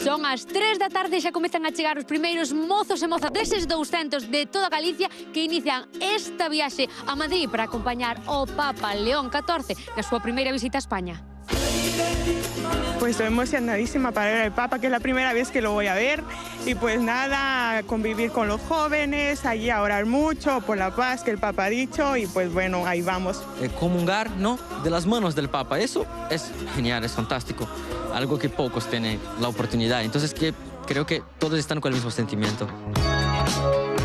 Son as 3 da tarde e xa comezan a chegar os primeiros mozos e mozas deses 200 de toda Galicia que inician esta viaxe a Madrid para acompañar o Papa León XIV na súa primeira visita a España. Pues estoy emocionadísima para ver al Papa, que es la primera vez que lo voy a ver. Y pues nada, convivir con los jóvenes, allí a orar mucho por la paz que el Papa ha dicho y pues bueno, ahí vamos. Comungar, ¿no?, de las manos del Papa, eso es genial, es fantástico. Algo que pocos tienen la oportunidad. Entonces creo que todos están con el mismo sentimiento.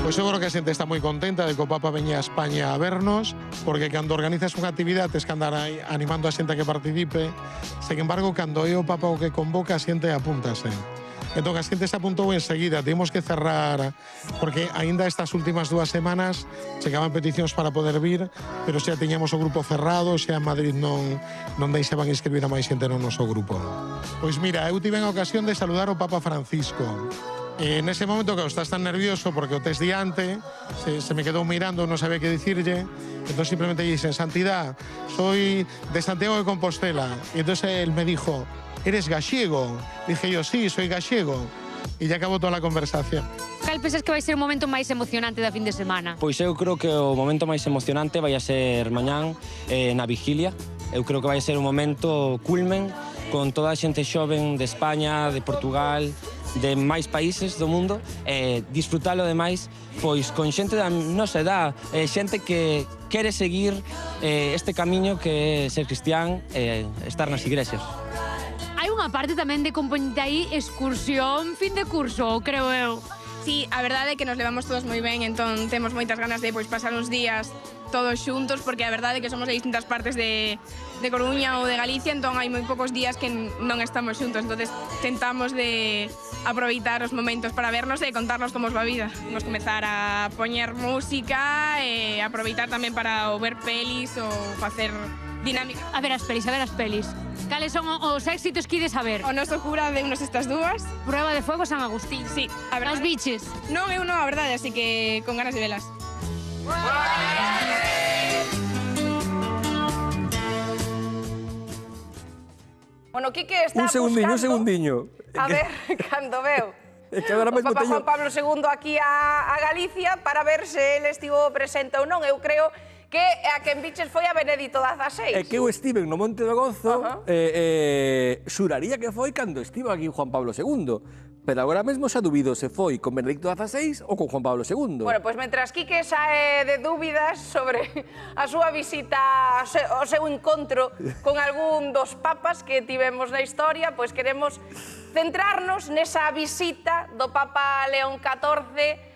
Pues seguro que a xente está moi contenta de que o Papa veña a España a vernos, porque cando organizas unha actividade tens que andar aí animando a xente a que participe. Sen embargo, cando é o Papa o que convoca, a xente apúntase. Entón, a xente se apuntou enseguida, temos que cerrar, porque aínda estas últimas 2 semanas chegaban peticións para poder vir, pero xa tiñamos o grupo cerrado, xa en Madrid non deixaban inscribir a máis xente no noso grupo. Pois mira, eu tive a ocasión de saludar o Papa Francisco. En ese momento que estás tan nervioso porque o tes diante, se me quedou mirando, non sabía que dicirlle, entón simplemente dixen, Santidad, soy de Santiago de Compostela. Y entonces él me dijo, ¿eres gallego? Dije yo, sí, soy gallego. Y ya acabó toda la conversación. Cal pensas que vai ser o momento máis emocionante da fin de semana? Pois eu creo que o momento máis emocionante vai a ser mañán na vigilia. Eu creo que vai a ser un momento culmen con toda a xente xoven de España, de Portugal, de máis países do mundo, disfrutalo demais, pois con xente da nosa edad, xente que quere seguir este camiño que é ser cristián e estar nas igrexas. Hai unha parte tamén de componente aí excursión, fin de curso, creo eu. Sí, a verdade é que nos levamos todos moi ben, entón temos moitas ganas de pasar uns días todos xuntos, porque a verdade é que somos de distintas partes de Coruña ou de Galicia, entón hai moi poucos días que non estamos xuntos, entón tentamos de aproveitar os momentos para vernos e contarnos como os va a vida. Vamos comezar a poñer música e aproveitar tamén para ou ver pelis ou facer dinámica. A ver as pelis. Cales son os éxitos que ides a ver? O noso cura de unos estas dúas. Prueba de Fuego San Agustín. Sí, a verdade. As biches? Non, eu non, a verdade, así que con ganas de velas. Bueno, Quique está Un segundiño. A ver, cando veu É que agora o mesmo Papa teño... Juan Pablo II aquí a Galicia para ver se ele estivo presente ou non. Eu creo que a quen biches foi a Benedito XVI. É que eu estive no Monte do Gozo, xuraría que foi cando estivo aquí Juan Pablo II. Pero agora mesmo xa dubido se foi con Benedicto XVI ou con Juan Pablo II. Bueno, pois mentras Quique sae de dúbidas sobre a súa visita, o seu encontro con algún dos papas que tivemos na historia, pois queremos centrarnos nesa visita do Papa León XIV